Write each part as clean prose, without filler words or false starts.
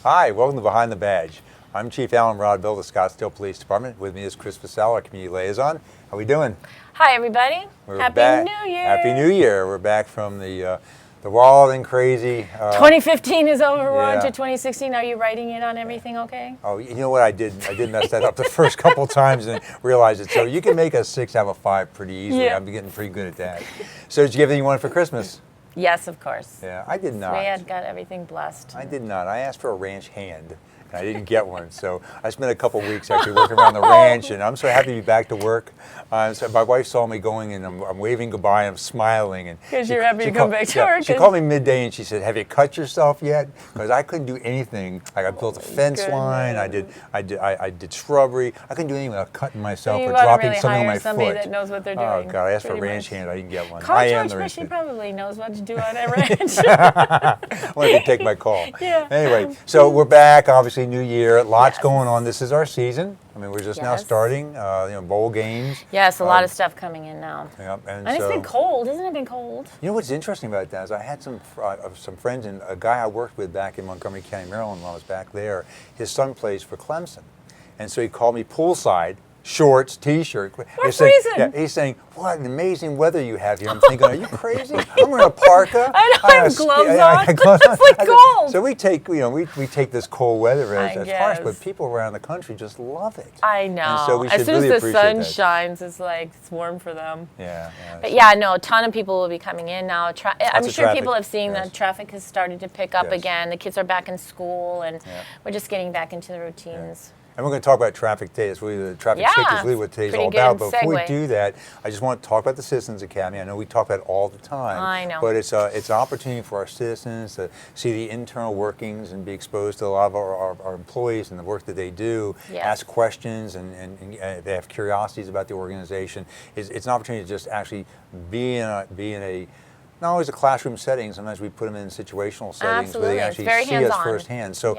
Hi, welcome to Behind the Badge. I'm Chief Alan Rodville of the Scottsdale Police Department. With me is Chris Vassell, our community liaison. How we doing? Hi, everybody. Happy New Year. Happy New Year. We're back from the wild and crazy. 2015 is over. We're on yeah. to 2016. Are you writing it on everything okay? Oh, you know what I did? I did mess that up the first couple times and realized it. So you can make a 6 out of a 5 pretty easily. Yeah. I'm getting pretty good at that. So did you get everything you wanted for Christmas? Yes, of course. Yeah, I did not. We had got everything blessed. I did not. I asked for a ranch hand, and I didn't get one. So I spent a couple weeks actually working around the ranch, and I'm so happy to be back to work. So my wife saw me going, and I'm waving goodbye, and I'm smiling. Because you're happy to come back to work. She called me midday, and she said, "Have you cut yourself yet?" Because I couldn't do anything. Like I built a fence line, I did shrubbery. I couldn't do anything without cutting myself or dropping something on my foot. Somebody that knows what they're doing. Oh God, I asked for a ranch hand, I didn't get one. Call George Bush, he probably knows what to do on a ranch. I wanted to take my call. Yeah. Anyway, so we're back. Obviously, New Year. Lots going on. This is our season. I mean, we're just now starting. Bowl games. Yes, a lot of stuff coming in now. Yep, and it's been cold. Hasn't it been cold? You know what's interesting about that is I had some friends and a guy I worked with back in Montgomery County, Maryland. When I was back there, his son plays for Clemson, and so he called me poolside. Shorts, T-shirt. We're freezing. Yeah, he's saying, "What an amazing weather you have here." I'm thinking, "Are you crazy? I'm wearing a parka. I know, I have gloves on. It's like cold. So we take, we take this cold weather as harsh, but people around the country just love it. I know. And so we as should soon really as the sun that. shines, it's warm for them. Yeah. But yeah, no, a ton of people will be coming in now. I'm sure people have seen that traffic has started to pick up again. The kids are back in school, and we're just getting back into the routines. And we're going to talk about traffic today. It's really the traffic safety is really what today's all about. But before we do that, I just want to talk about the Citizens Academy. I know we talk about it all the time. I know. But it's an opportunity for our citizens to see the internal workings and be exposed to a lot of our employees and the work that they do. Yes. Ask questions and they have curiosities about the organization. It's an opportunity to just actually be in a not always a classroom setting. Sometimes we put them in situational settings where they actually see us firsthand. So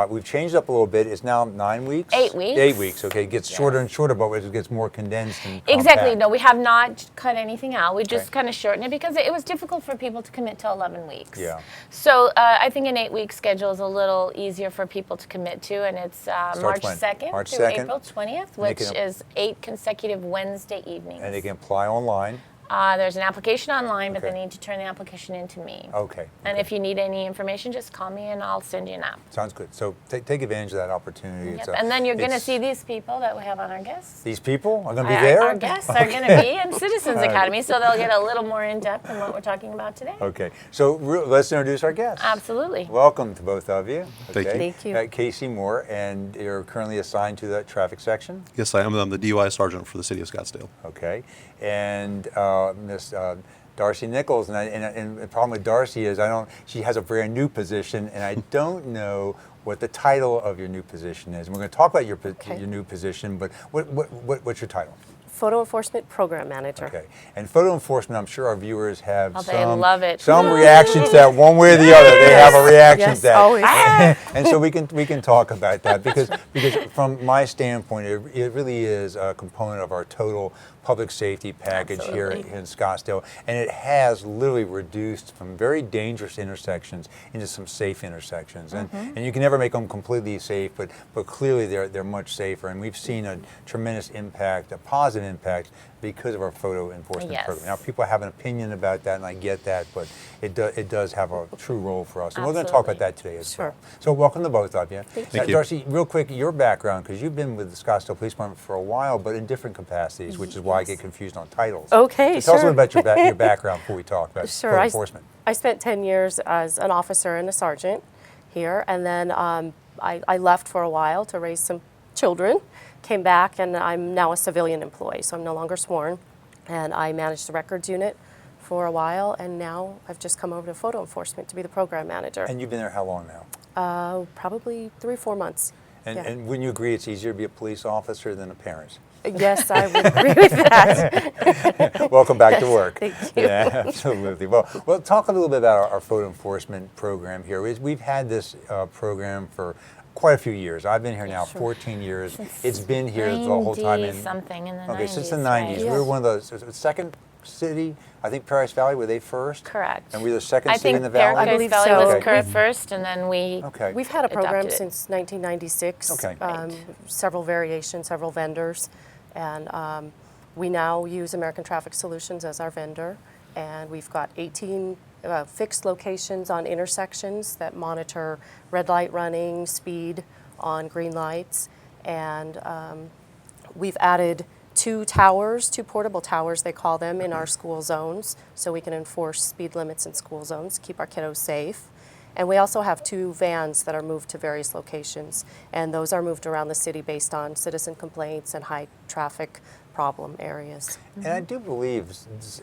we've changed up a little bit. It's now 9 weeks? 8 weeks. 8 weeks, okay. It gets shorter and shorter, but it gets more condensed and Exactly. compact. No, we have not cut anything out. We just kind of shortened it because it was difficult for people to commit to 11 weeks. Yeah. So I think an 8-week schedule is a little easier for people to commit to, and it's March 2nd through April 20th, which is 8 consecutive Wednesday evenings. And they can apply online. There's an application online, but they need to turn the application in to me. Okay. And if you need any information, just call me and I'll send you an app. Sounds good. So take advantage of that opportunity. Yep. And then you're going to see these people that we have on our guests. These people are going to be there? Our guests are going to be in Citizens Academy, so they'll get a little more in-depth in what we're talking about today. Okay. So let's introduce our guests. Absolutely. Welcome to both of you. Thank you. Thank you. Casey Moore, and you're currently assigned to the traffic section? Yes, I am. I'm the DUI sergeant for the city of Scottsdale. Okay. And Miss Darcy Nichols, and the problem with Darcy is she has a brand new position, and I don't know what the title of your new position is. And we're going to talk about your new position, but what's your title? Photo Enforcement Program Manager. Okay. And photo enforcement, I'm sure our viewers have they love it. some reaction to that one way or the other. They have a reaction to that. Always. And so we can talk about that because from my standpoint, it really is a component of our total public safety package here in Scottsdale, and it has literally reduced from very dangerous intersections into some safe intersections. And you can never make them completely safe, but clearly they're much safer, and we've seen a tremendous impact, a positive impact, because of our photo enforcement program. Now, people have an opinion about that, and I get that, but it does have a true role for us. And we're going to talk about that today as well. So welcome to both of you. Thank you. Darcy, real quick, your background, because you've been with the Scottsdale Police Department for a while, but in different capacities, which is why I get confused on titles. Okay, so tell us a little about your background before we talk about photo enforcement. I spent 10 years as an officer and a sergeant here, and then I left for a while to raise some children, came back, and I'm now a civilian employee, so I'm no longer sworn. And I managed the records unit for a while, and now I've just come over to photo enforcement to be the program manager. And you've been there how long now? Probably 3 or 4 months. And wouldn't you agree it's easier to be a police officer than a parent? Yes, I would agree with that. Welcome back to work. Thank you. Yeah, absolutely. Well, talk a little bit about our photo enforcement program here. We've had this program for quite a few years. I've been here now 14 years. It's been here the whole time. Something in the 90s. Okay, since the 90s. Right. We were one of those second city? I think Paradise Valley, were they first? Correct. And we were the second I city in think the valley? I Paradise believe Valley so. was Okay. first, and then we. Okay. We've had a program Adopted it. since 1996. Okay. Several variations, several vendors, and we now use American Traffic Solutions as our vendor, and we've got 18 fixed locations on intersections that monitor red light running, speed on green lights, and we've added 2 towers, 2 portable towers they call them, in our school zones, so we can enforce speed limits in school zones, keep our kiddos safe. And we also have 2 vans that are moved to various locations, and those are moved around the city based on citizen complaints and high traffic problem areas. And I do believe,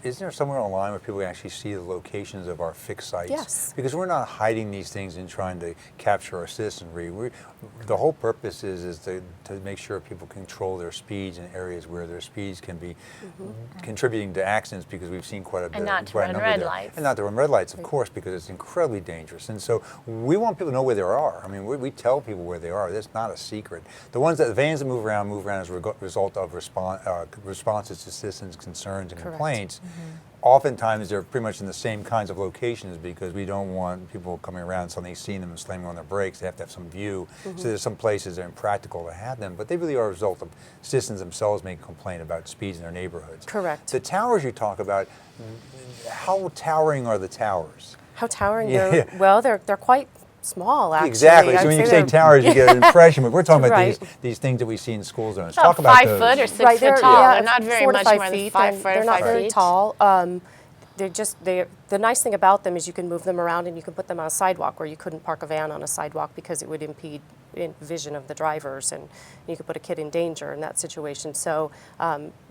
isn't there somewhere online where people can actually see the locations of our fixed sites? Yes. Because we're not hiding these things and trying to capture our citizenry. The whole purpose is to make sure people control their speeds in areas where their speeds can be contributing to accidents, because we've seen quite a bit. And not to quite a run number red there. lights. And not to run red lights, of course, because it's incredibly dangerous. And so we want people to know where they are. I mean, we tell people where they are. That's not a secret. The vans that move around as a result of responses to citizens' concerns and complaints. Oftentimes they're pretty much in the same kinds of locations, because we don't want people coming around suddenly seeing them and slamming on their brakes. They have to have some view. So there's some places that are impractical to have them, but they really are a result of citizens themselves making a complaint about speeds in their neighborhoods. Correct. The towers you talk about, how towering are the towers? How towering Yeah. they're, well, they're quite small, actually. Exactly. So when you say towers, you get an impression, but we're talking about Right. these things that we see in school zones. About Talk about 5 those. foot or 6 Right, foot tall. yeah, They're not very 4 to much 5 more than feet, 5 and foot or they're not 5 very feet. tall. The nice thing about them is you can move them around and you can put them on a sidewalk, where you couldn't park a van on a sidewalk because it would impede vision of the drivers, and you could put a kid in danger in that situation. So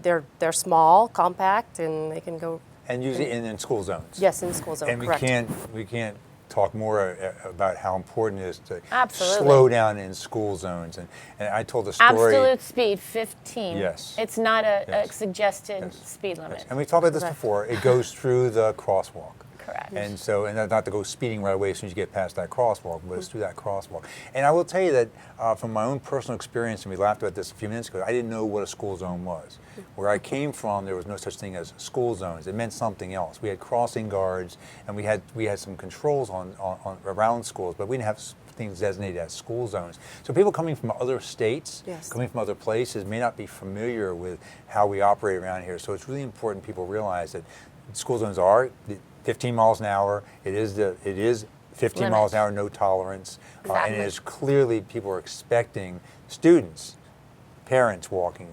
they're small, compact, and they can go. And usually in school zones. Yes, in the school zone. And correct. we can't talk more about how important it is to Absolutely. slow down in school zones. And I told a story. Absolute speed, 15. Yes. It's not a Yes. suggested Yes. speed limit. And we talked about this Correct. before. It goes through the crosswalk. Correct. And so, and not to go speeding right away as soon as you get past that crosswalk, but it's through that crosswalk. And I will tell you that from my own personal experience, and we laughed about this a few minutes ago, I didn't know what a school zone was. Where I came from, there was no such thing as school zones. It meant something else. We had crossing guards, and we had some controls on around schools, but we didn't have things designated as school zones. So people coming from other states, Yes. coming from other places, may not be familiar with how we operate around here. So it's really important people realize that school zones are 15 miles an hour. It is 15 Limit. miles an hour, no tolerance. And Exactly. it is clearly people are expecting students, parents walking,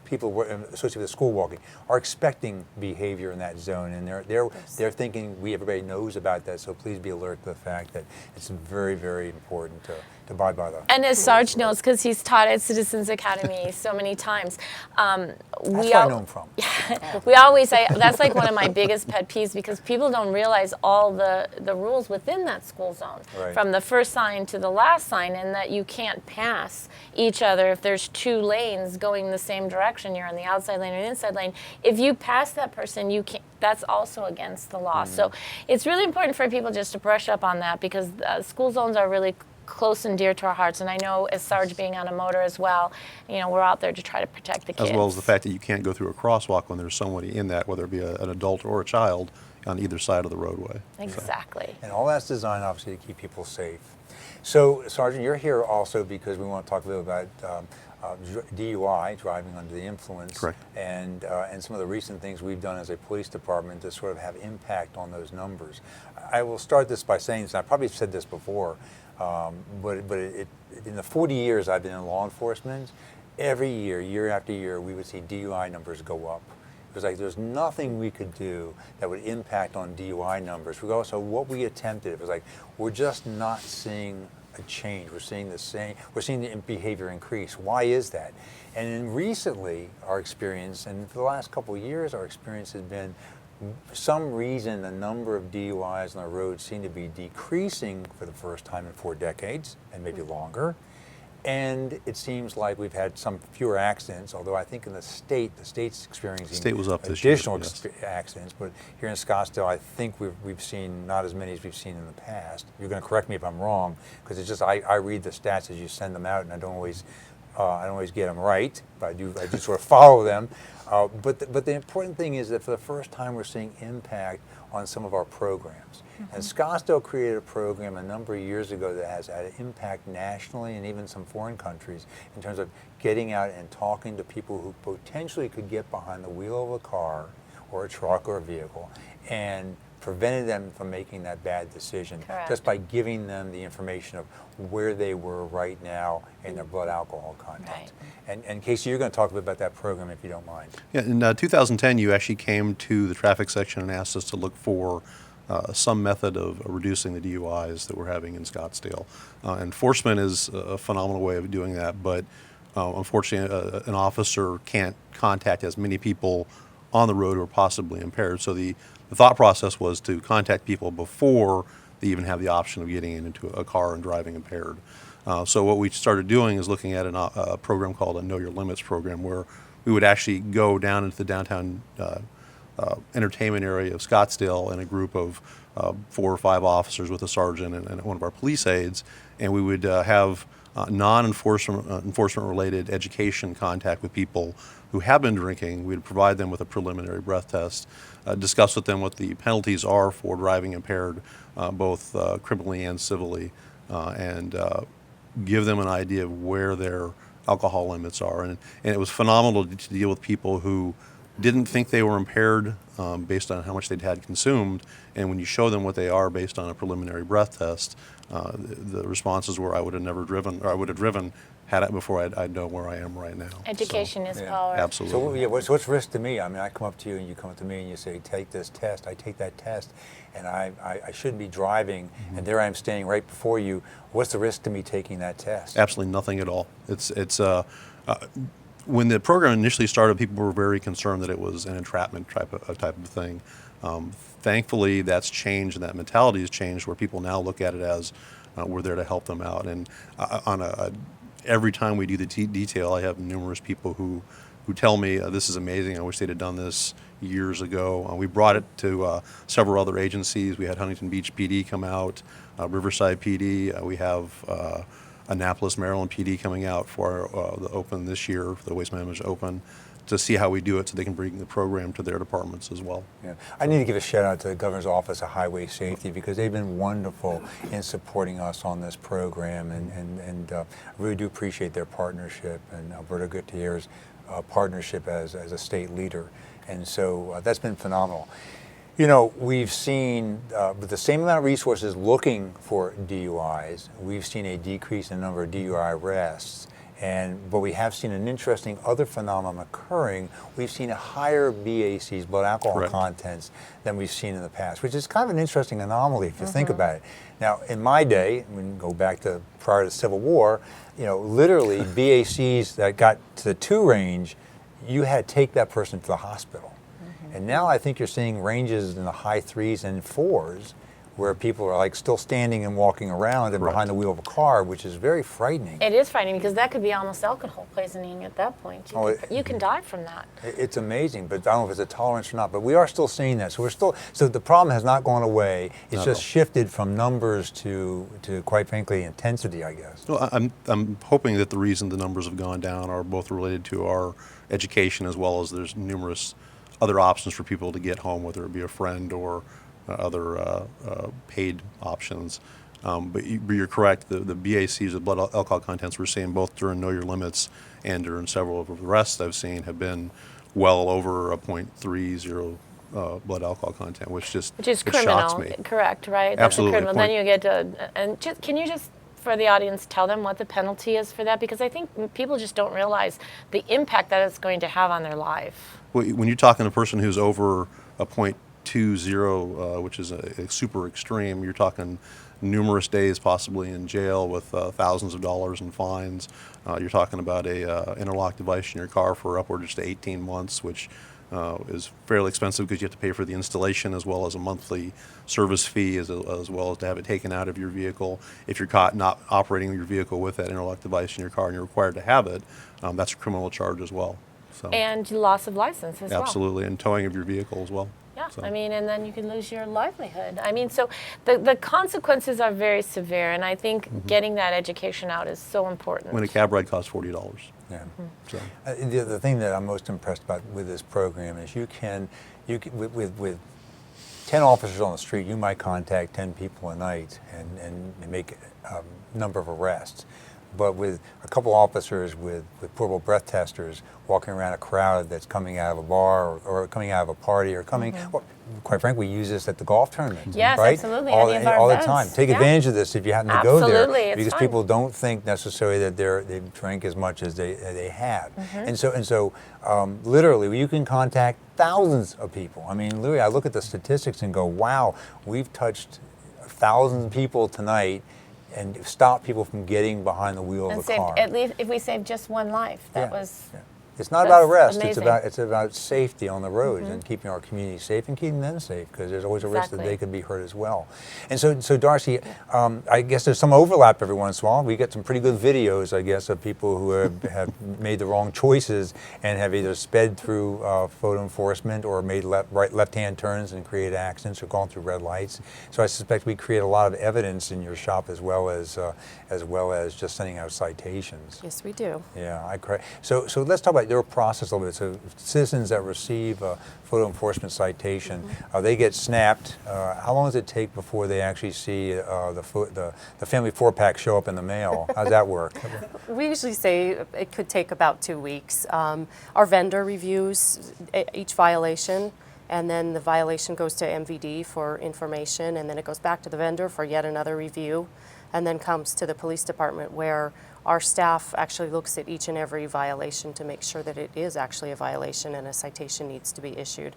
people associated with school walking are expecting behavior in that zone, and they're thinking everybody knows about that. So please be alert to the fact that it's very, very important to abide by the. And as Sarge knows, because he's taught at Citizens Academy so many times, That's where I know him from. we always say that's like one of my biggest pet peeves, because people don't realize all the rules within that school zone, Right. from the first sign to the last sign, and that you can't pass each other if there's 2 lanes going the same direction. You're on the outside lane or inside lane. If you pass that person, you can't. That's also against the law. So it's really important for people just to brush up on that, because school zones are really close and dear to our hearts. And I know, as Sarge being on a motor as well, we're out there to try to protect the kids. As well as the fact that you can't go through a crosswalk when there's somebody in that, whether it be an adult or a child, on either side of the roadway. Exactly. And all that's designed, obviously, to keep people safe. So, Sergeant, you're here also because we want to talk a little about DUI, driving under the influence. Correct. And some of the recent things we've done as a police department to sort of have impact on those numbers. I will start this by saying this, and I probably said this before, but in the 40 years I've been in law enforcement, every year after year, we would see DUI numbers go up. It was like there's nothing we could do that would impact on DUI numbers. Regardless of what we attempted, it was like we're just not seeing a change. We're seeing the behavior increase. Why is that? And then recently, our experience, and for the last couple of years, our experience has been, for some reason, the number of DUIs on the road seem to be decreasing for the first time in 4 decades, and maybe longer. And it seems like we've had some fewer accidents, although I think in the state's experiencing State was up this year, additional yes. accidents. But here in Scottsdale, I think we've seen not as many as we've seen in the past. You're going to correct me if I'm wrong, because it's just I read the stats as you send them out, and I don't always I don't always get them right, but I do sort of follow them. But the important thing is that for the first time we're seeing impact on some of our programs. And Scottsdale created a program a number of years ago that has had an impact nationally and even some foreign countries in terms of getting out and talking to people who potentially could get behind the wheel of a car or a truck or a vehicle and prevented them from making that bad decision. Correct. Just by giving them the information of where they were right now in their blood alcohol content. Right. And Casey, you're going to talk a bit about that program if you don't mind. Yeah, in 2010, you actually came to the traffic section and asked us to look for some method of reducing the DUIs that we're having in Scottsdale. Enforcement is a phenomenal way of doing that, but unfortunately, an officer can't contact as many people on the road who are possibly impaired. So the thought process was to contact people before they even have the option of getting into a car and driving impaired. So what we started doing is looking at a program called a Know Your Limits program, where we would actually go down into the downtown entertainment area of Scottsdale in a group of 4 or 5 officers with a sergeant and one of our police aides, and we would have enforcement related education contact with people who have been drinking. We'd provide them with a preliminary breath test, discuss with them what the penalties are for driving impaired, both criminally and civilly, and give them an idea of where their alcohol limits are. And it was phenomenal to deal with people who didn't think they were impaired based on how much they'd had consumed, and when you show them what they are based on a preliminary breath test, the responses were, I would have never driven, or I would have driven had it before I'd know where I am right now. Education So, is yeah. power. Absolutely. So what's risk to me? I mean, I come up to you and you come up to me and you say, take this test. I take that test, and I shouldn't be driving, and there I am standing right before you. What's the risk to me taking that test? Absolutely nothing at all. It's when the program initially started, people were very concerned that it was an entrapment type of thing. Thankfully, that's changed, and that mentality has changed, where people now look at it as we're there to help them out. And every time we do the detail, I have numerous people who tell me, this is amazing, I wish they'd have done this years ago. We brought it to several other agencies. We had Huntington Beach PD come out, Riverside PD. We have Annapolis, Maryland PD coming out for the Open this year, for the Waste Management Open, to see how we do it so they can bring the program to their departments as well. Yeah. I need to give a shout out to the Governor's Office of Highway Safety, because they've been wonderful in supporting us on this program, and I really do appreciate their partnership, and Alberta Gutierrez's partnership as a state leader. And so that's been phenomenal. You know, we've seen, with the same amount of resources looking for DUIs, we've seen a decrease in the number of DUI arrests. But we have seen an interesting other phenomenon occurring. We've seen a higher BACs, blood alcohol Correct. contents, than we've seen in the past, which is kind of an interesting anomaly if you think about it. Now, in my day, we can go back to prior to the Civil War, you know, literally BACs that got to the 2 range, you had to take that person to the hospital. And now I think you're seeing ranges in the high 3s and 4s, where people are like still standing and walking around and Correct. behind the wheel of a car, which is very frightening. It is frightening, because that could be almost alcohol poisoning at that point. You can die from that. It's amazing, but I don't know if it's a tolerance or not, but we are still seeing that. So the problem has not gone away. It's just shifted from numbers to quite frankly, intensity, I guess. Well, I'm hoping that the reason the numbers have gone down are both related to our education, as well as there's numerous other options for people to get home, whether it be a friend or other paid options. But you're correct, the BACs, the blood alcohol contents we're seeing both during Know Your Limits and during several of the rest I've seen have been well over a 0.30 blood alcohol content, which is criminal. shocks me. Correct, right? That's Absolutely. criminal. Then you get to, can you just, for the audience, tell them what the penalty is for that? Because I think people just don't realize the impact that it's going to have on their life. Well, when you're talking to a person who's over a 0.20, which is a super extreme, you're talking numerous days possibly in jail with thousands of dollars in fines. You're talking about a interlock device in your car for upwards to 18 months, which is fairly expensive because you have to pay for the installation as well as a monthly service fee, as well as to have it taken out of your vehicle. If you're caught not operating your vehicle with that interlock device in your car and you're required to have it, that's a criminal charge as well. So, And loss of license as well. absolutely, and towing of your vehicle as well. Yeah, So- I mean, and then you can lose your livelihood. I mean, so the consequences are very severe, and I think getting that education out is so important. When a cab ride costs $40. Yeah. So. The thing that I'm most impressed about with this program is you can with 10 officers on the street, you might contact 10 people a night and make a number of arrests. But with a couple officers with portable breath testers walking around a crowd that's coming out of a bar or coming out of a party or coming, well, quite frankly, we use this at the golf tournament. Yes, right? absolutely. All, Any of our all the events. time. Take Yeah. advantage of this if you happen to go there. Absolutely, it's because fun. people don't think necessarily that they've drank as much as they have. And so literally, you can contact thousands of people. I mean, literally, I look at the statistics and go, wow, we've touched thousands of people tonight and stopped people from getting behind the wheel And of the car. at least if we saved just one life, that Yeah, was. yeah. It's not that's about arrest. amazing. It's about safety on the roads and keeping our community safe and keeping them safe because there's always a risk that Exactly. they could be hurt as well. And so Darcy, I guess there's some overlap every once in a while. We get some pretty good videos, I guess, of people who have made the wrong choices and have either sped through photo enforcement or made left-hand turns and created accidents or gone through red lights. So I suspect we create a lot of evidence in your shop as well as just sending out citations. Yes, we do. Yeah, so let's talk about your process a little bit. So citizens that receive a photo enforcement citation, they get snapped. How long does it take before they actually see the family 4-pack show up in the mail? How's that work? We usually say it could take about 2 weeks. Our vendor reviews each violation, and then the violation goes to MVD for information, and then it goes back to the vendor for yet another review, and then comes to the police department where our staff actually looks at each and every violation to make sure that it is actually a violation and a citation needs to be issued.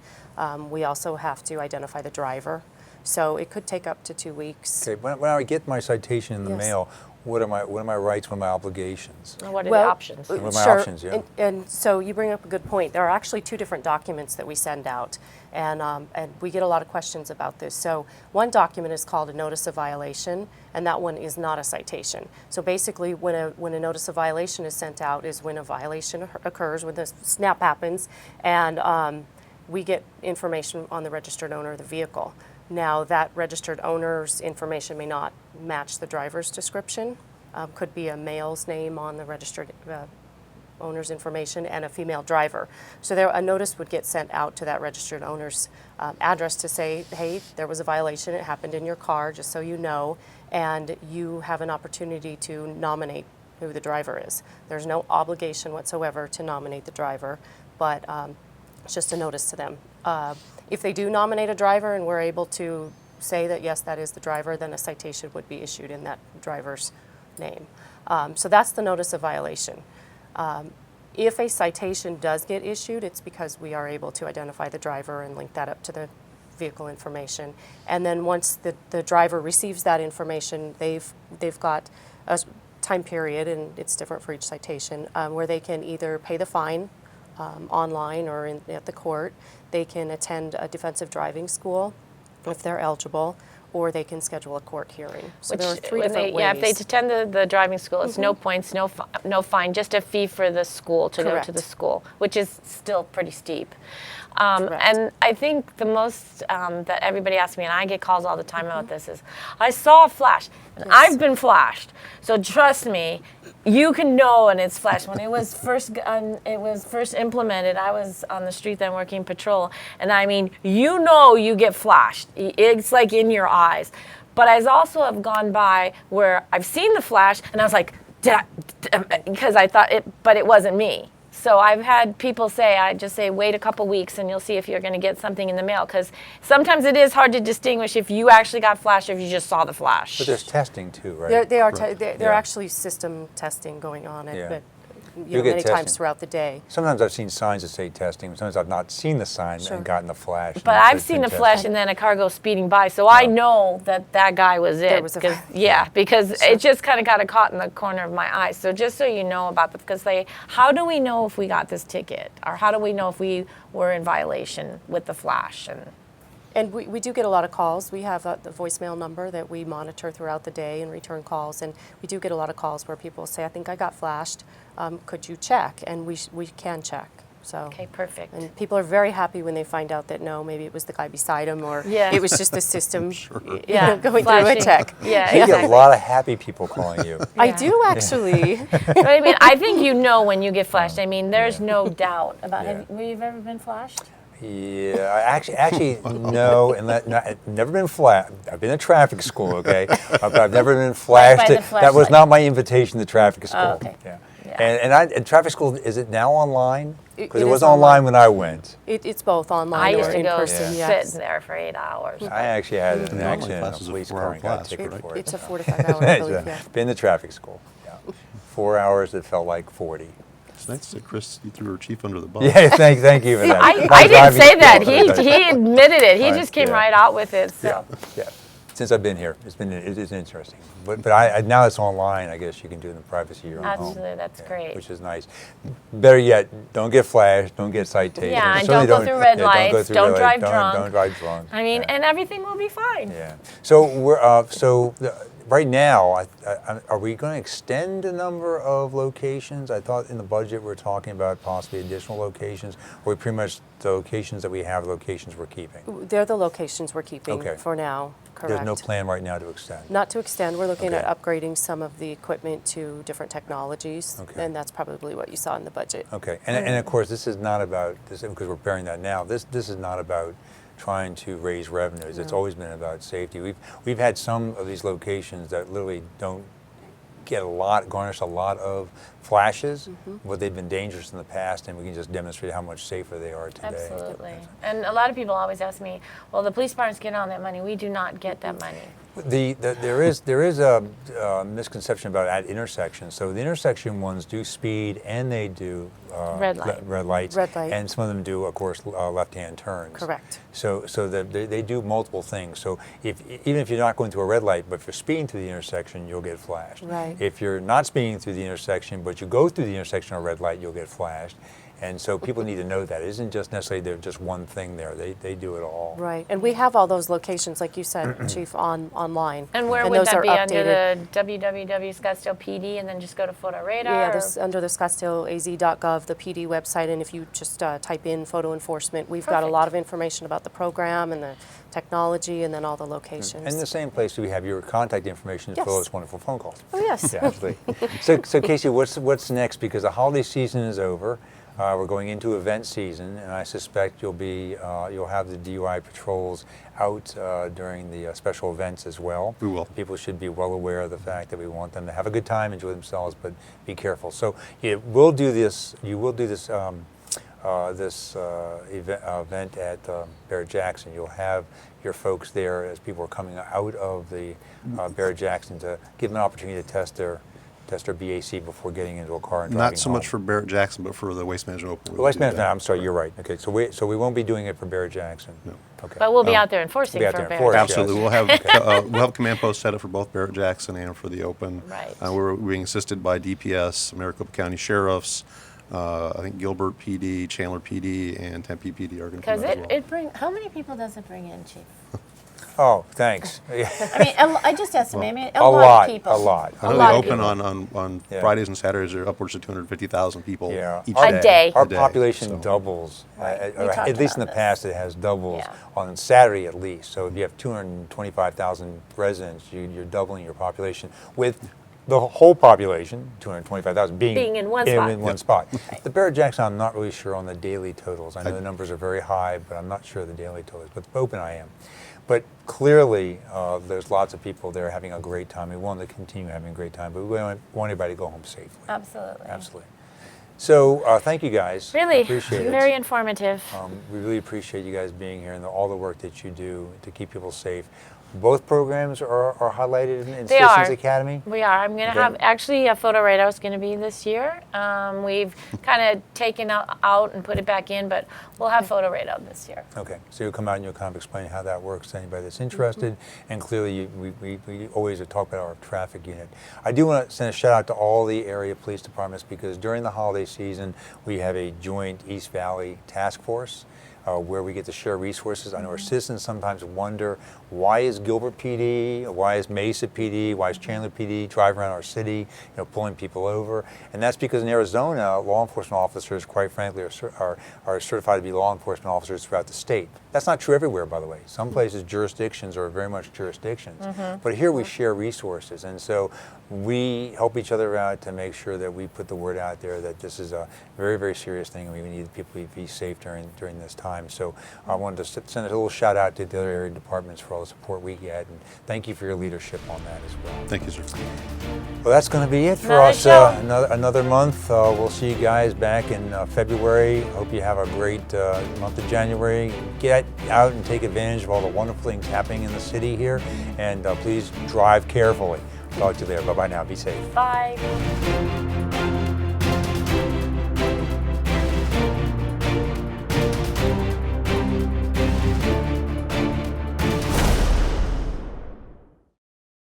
We also have to identify the driver, so it could take up to 2 weeks. Okay, when I get my citation in the Yes. mail, what are my rights? What are my obligations? What are the options? What are my Sure. options, yeah. And so you bring up a good point. There are actually 2 different documents that we send out, and we get a lot of questions about this. So one document is called a notice of violation, and that one is not a citation. So basically, when a notice of violation is sent out is when a violation occurs, when the snap happens, and we get information on the registered owner of the vehicle. Now, that registered owner's information may not match the driver's description. Could be a male's name on the registered owner's information and a female driver. So a notice would get sent out to that registered owner's address to say, hey, there was a violation, it happened in your car, just so you know, and you have an opportunity to nominate who the driver is. There's no obligation whatsoever to nominate the driver, but it's just a notice to them. If they do nominate a driver and we're able to say that, yes, that is the driver, then a citation would be issued in that driver's name. So that's the notice of violation. If a citation does get issued, it's because we are able to identify the driver and link that up to the vehicle information. And then once the driver receives that information, they've got a time period, and it's different for each citation, where they can either pay the fine online or at the court. They can attend a defensive driving school if they're eligible, or they can schedule a court hearing. So there are 3 different ways. Yeah, if they attend the driving school, it's no points, no fine, just a fee for the school to go to the school, which is still pretty steep. And I think the most that everybody asks me, and I get calls all the time about this, is I saw a flash, and I've been flashed. So trust me, you can know when it's flashed. When it was first implemented, I was on the street then working patrol, and I mean, you get flashed. It's like in your eyes. But I also have gone by where I've seen the flash, and I was like, because I thought but it wasn't me. So I've had people say, I just say, wait a couple weeks and you'll see if you're going to get something in the mail. Because sometimes it is hard to distinguish if you actually got flashed or if you just saw the flash. But there's testing too, right? They're actually system testing going on at many times throughout the day. Sometimes I've seen signs that say testing. Sometimes I've not seen the sign and gotten the flash. But I've seen the flash and then a car goes speeding by, so I know that guy was it. There was because it just kind of got caught in the corner of my eye. So just so you know about because how do we know if we got this ticket, or how do we know if we were in violation with the flash? And we do get a lot of calls. We have the voicemail number that we monitor throughout the day and return calls. And we do get a lot of calls where people say, I think I got flashed. Could you check? And we can check. So. Okay, perfect. And people are very happy when they find out that no, maybe it was the guy beside him, or Yeah. it was just the system Yeah, going through a flashing. check. Yeah, You get a exactly. lot of happy people calling you. I Yeah. do actually. But I mean, I think you know when you get flashed. I mean, there's Yeah. no doubt about. Yeah. Have you ever been flashed? Yeah, actually, no, and I've never been flat. I've been in traffic school, okay, but I've never been flashed. the That was flashlight. not my invitation to traffic school. Oh, okay. Yeah. Yeah. And traffic school, is it now online? Because It it is wasn't online online. when I went. It's both I online used or to in go person. sit Yes. there for 8 hours. I actually had an online accident in a class is a police 4-hour car and got a class, ticket correct? for it. It's a 4 to 5 hour, I believe. Yeah. Been to traffic school. Yeah. 4 hours that felt like 40. It's nice that Chris, you threw her chief under the bus. Yeah, thank you for that. I My didn't driving say that. skills, He admitted it. He Right, just came yeah. right out with it. So. Yeah. Since I've been here, it is interesting. But I now it's online. I guess you can do it in the privacy of your own home. Absolutely, that's great. Which is nice. Better yet, don't get flashed, don't get citations. Yeah, and Certainly don't go through red yeah, don't go lights, through don't red drive lights, drunk. Don't drive drunk. I mean, Yeah. and everything will be fine. Yeah. So right now, are we going to extend the number of locations? I thought in the budget we're talking about possibly additional locations, or pretty much the locations that we have, locations we're keeping. They're the locations we're keeping Okay. for now. Correct. There's no plan right now to extend. Not to extend. We're looking Okay. at upgrading some of the equipment to different technologies, Okay. and that's probably what you saw in the budget. Okay, and of course, this is not about this because we're bearing that now. This is not about trying to raise revenues. It's always been about safety. We've had some of these locations that literally don't garnish a lot of flashes, but they've been dangerous in the past, and we can just demonstrate how much safer they are today. Absolutely. And a lot of people always ask me, well, the police department's getting all that money. We do not get that money. There is a misconception about at intersections. So the intersection ones do speed and they do Red light. red lights, Red light. and some of them do, of course, left-hand turns. Correct. So they do multiple things. So even if you're not going through a red light, but if you're speeding through the intersection, you'll get flashed. Right. If you're not speeding through the intersection, but you go through the intersection on a red light, you'll get flashed. And so people need to know that. It isn't just necessarily there's just one thing there. They do it all. Right, and we have all those locations, like you said, Chief, online. And where would those that are be? Under updated. the www Scottsdale PD and then just go to photo radar? Yeah, or- this under the ScottsdaleAZ.gov, the PD website, and if you just type in photo enforcement, we've got a Perfect. lot of information about the program and the technology, and then all the locations. And in the same place, we have your contact information to fill Yes. those wonderful phone calls. Oh, yes. Yeah, absolutely. So Casey, what's next? Because the holiday season is over. We're going into event season, and I suspect you'll have the DUI patrols out during the special events as well. We will. People should be well aware of the fact that we want them to have a good time, enjoy themselves, but be careful. So you will do this event at Barrett-Jackson. You'll have your folks there as people are coming out of the Barrett-Jackson to give them an opportunity to test their BAC before getting into a car and driving Not so much home. for Barrett-Jackson, but for the Waste Management Open. The Waste Management, I'm sorry, you're right. Okay, so we won't be doing it for Barrett-Jackson. No. Okay. But we'll be out there enforcing We'll be out for there Barrett. enforcing. Absolutely. We'll have a command post set up for both Barrett-Jackson and for the Open. Right. We're being assisted by DPS, Maricopa County Sheriffs, I think Gilbert PD, Chandler PD, and Tempe PD are going to come Because out as well. how many people does it bring in, Chief? Oh, thanks. I mean, I just estimate maybe A lot lot, of people. a lot. I know lot the of Open people. on Yeah. Fridays and Saturdays are upwards of 250,000 people Yeah. each A day. Our A day, population so. doubles. Right. We At talked least in the about past, this. it has doubles Yeah. on Saturday at least. So if you have 225,000 residents, you're doubling your population with the whole population, 225,000, being in one spot. In one spot. The Barrett-Jackson, I'm not really sure on the daily totals. I know the numbers are very high, but I'm not sure of the daily totals. But the Open, I am. But clearly, there's lots of people there having a great time. We want to continue having a great time, but we want everybody to go home safely. Absolutely. Absolutely. So thank you guys. Really, I appreciate it. very informative. We really appreciate you guys being here and all the work that you do to keep people safe. Both programs are highlighted in They Citizens are. Academy? We are. I'm going to Okay. have, actually, a photo radar is going to be this year. We've kind of taken out and put it back in, but we'll have photo radar this year. Okay, so you'll come out and you'll kind of explain how that works to anybody that's interested. And clearly, we always talk about our traffic unit. I do want to send a shout out to all the area police departments because during the holiday season, we have a joint East Valley task force. where we get to share resources. I know our citizens sometimes wonder, why is Gilbert PD, why is Mesa PD, why is Chandler PD driving around our city, pulling people over? And that's because in Arizona, law enforcement officers, quite frankly, are certified to be law enforcement officers throughout the state. That's not true everywhere, by the way. Some places, jurisdictions are very much jurisdictions. But here we share resources, and so we help each other out to make sure that we put the word out there that this is a very, very serious thing, and we need people to be safe during this time. So I wanted to send a little shout out to the other area departments for all the support we get, and thank you for your leadership on that as well. Thank you, sir. Well, that's going to be it for Another us. show. Another month. We'll see you guys back in February. Hope you have a great month of January. Get out and take advantage of all the wonderful things happening in the city here, and please drive carefully. Talk to you later. Bye-bye now. Be safe. Bye.